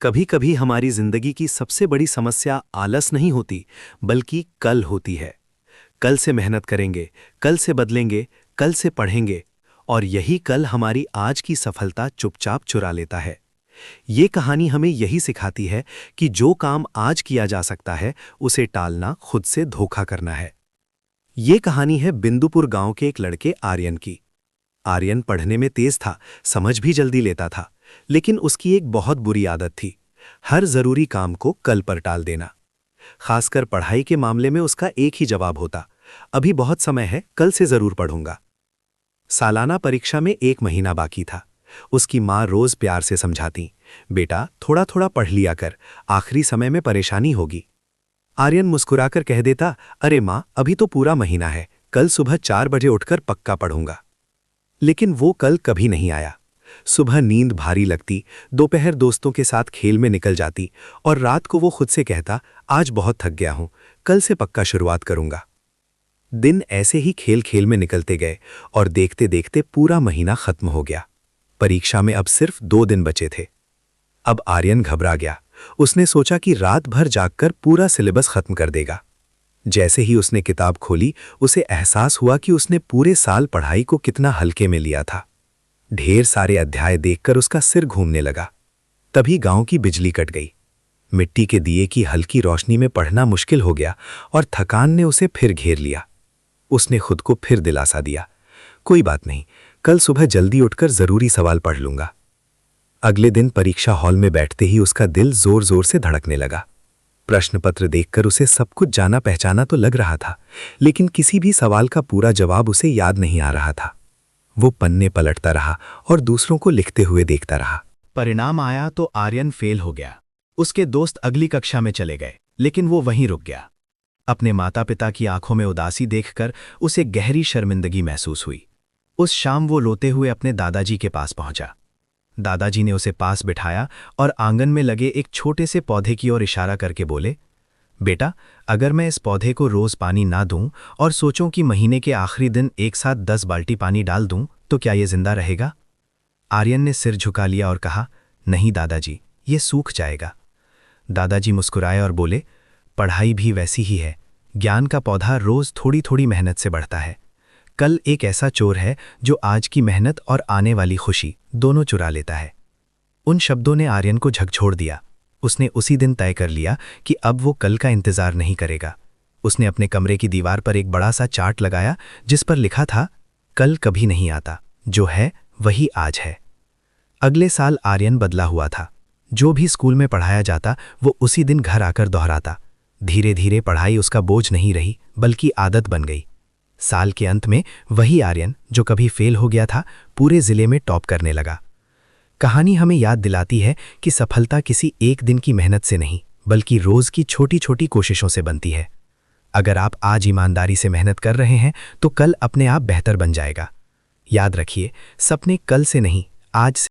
कभी कभी हमारी जिंदगी की सबसे बड़ी समस्या आलस नहीं होती, बल्कि कल होती है। कल से मेहनत करेंगे, कल से बदलेंगे, कल से पढ़ेंगे, और यही कल हमारी आज की सफलता चुपचाप चुरा लेता है। ये कहानी हमें यही सिखाती है कि जो काम आज किया जा सकता है, उसे टालना खुद से धोखा करना है। ये कहानी है बिंदुपुर गांव के एक लड़के आर्यन की। आर्यन पढ़ने में तेज था, समझ भी जल्दी लेता था, लेकिन उसकी एक बहुत बुरी आदत थी, हर जरूरी काम को कल पर टाल देना। खासकर पढ़ाई के मामले में उसका एक ही जवाब होता, अभी बहुत समय है, कल से जरूर पढ़ूंगा। सालाना परीक्षा में 1 महीना बाकी था। उसकी माँ रोज प्यार से समझाती, बेटा थोड़ा थोड़ा पढ़ लिया कर, आखिरी समय में परेशानी होगी। आर्यन मुस्कुराकर कह देता, अरे माँ, अभी तो पूरा महीना है, कल सुबह 4 बजे उठकर पक्का पढ़ूंगा। लेकिन वो कल कभी नहीं आया। सुबह नींद भारी लगती, दोपहर दोस्तों के साथ खेल में निकल जाती, और रात को वो खुद से कहता, आज बहुत थक गया हूं, कल से पक्का शुरुआत करूंगा। दिन ऐसे ही खेल खेल में निकलते गए, और देखते देखते पूरा महीना खत्म हो गया। परीक्षा में अब सिर्फ 2 दिन बचे थे। अब आर्यन घबरा गया। उसने सोचा कि रात भर जागकर पूरा सिलेबस खत्म कर देगा। जैसे ही उसने किताब खोली, उसे एहसास हुआ कि उसने पूरे साल पढ़ाई को कितना हल्के में लिया था। ढेर सारे अध्याय देखकर उसका सिर घूमने लगा। तभी गांव की बिजली कट गई। मिट्टी के दिए की हल्की रोशनी में पढ़ना मुश्किल हो गया, और थकान ने उसे फिर घेर लिया। उसने खुद को फिर दिलासा दिया, कोई बात नहीं, कल सुबह जल्दी उठकर जरूरी सवाल पढ़ लूंगा। अगले दिन परीक्षा हॉल में बैठते ही उसका दिल जोर जोर से धड़कने लगा। प्रश्न पत्र देखकर उसे सब कुछ जाना पहचाना तो लग रहा था, लेकिन किसी भी सवाल का पूरा जवाब उसे याद नहीं आ रहा था। वो पन्ने पलटता रहा और दूसरों को लिखते हुए देखता रहा। परिणाम आया तो आर्यन फेल हो गया। उसके दोस्त अगली कक्षा में चले गए, लेकिन वो वहीं रुक गया। अपने माता पिता की आंखों में उदासी देखकर उसे गहरी शर्मिंदगी महसूस हुई। उस शाम वो रोते हुए अपने दादाजी के पास पहुंचा। दादाजी ने उसे पास बिठाया और आंगन में लगे एक छोटे से पौधे की ओर इशारा करके बोले, बेटा, अगर मैं इस पौधे को रोज पानी ना दूं और सोचूं कि महीने के आखिरी दिन एक साथ 10 बाल्टी पानी डाल दूं, तो क्या ये जिंदा रहेगा? आर्यन ने सिर झुका लिया और कहा, नहीं दादाजी, ये सूख जाएगा। दादाजी मुस्कुराए और बोले, पढ़ाई भी वैसी ही है, ज्ञान का पौधा रोज थोड़ी थोड़ी मेहनत से बढ़ता है। कल एक ऐसा चोर है जो आज की मेहनत और आने वाली खुशी दोनों चुरा लेता है। उन शब्दों ने आर्यन को झकझोर दिया। उसने उसी दिन तय कर लिया कि अब वो कल का इंतजार नहीं करेगा। उसने अपने कमरे की दीवार पर एक बड़ा सा चार्ट लगाया, जिस पर लिखा था, कल कभी नहीं आता, जो है वही आज है। अगले साल आर्यन बदला हुआ था। जो भी स्कूल में पढ़ाया जाता, वो उसी दिन घर आकर दोहराता। धीरे धीरे पढ़ाई उसका बोझ नहीं रही, बल्कि आदत बन गई। साल के अंत में वही आर्यन जो कभी फेल हो गया था, पूरे जिले में टॉप करने लगा। कहानी हमें याद दिलाती है कि सफलता किसी एक दिन की मेहनत से नहीं, बल्कि रोज की छोटी छोटी कोशिशों से बनती है। अगर आप आज ईमानदारी से मेहनत कर रहे हैं, तो कल अपने आप बेहतर बन जाएगा। याद रखिए, सपने कल से नहीं, आज से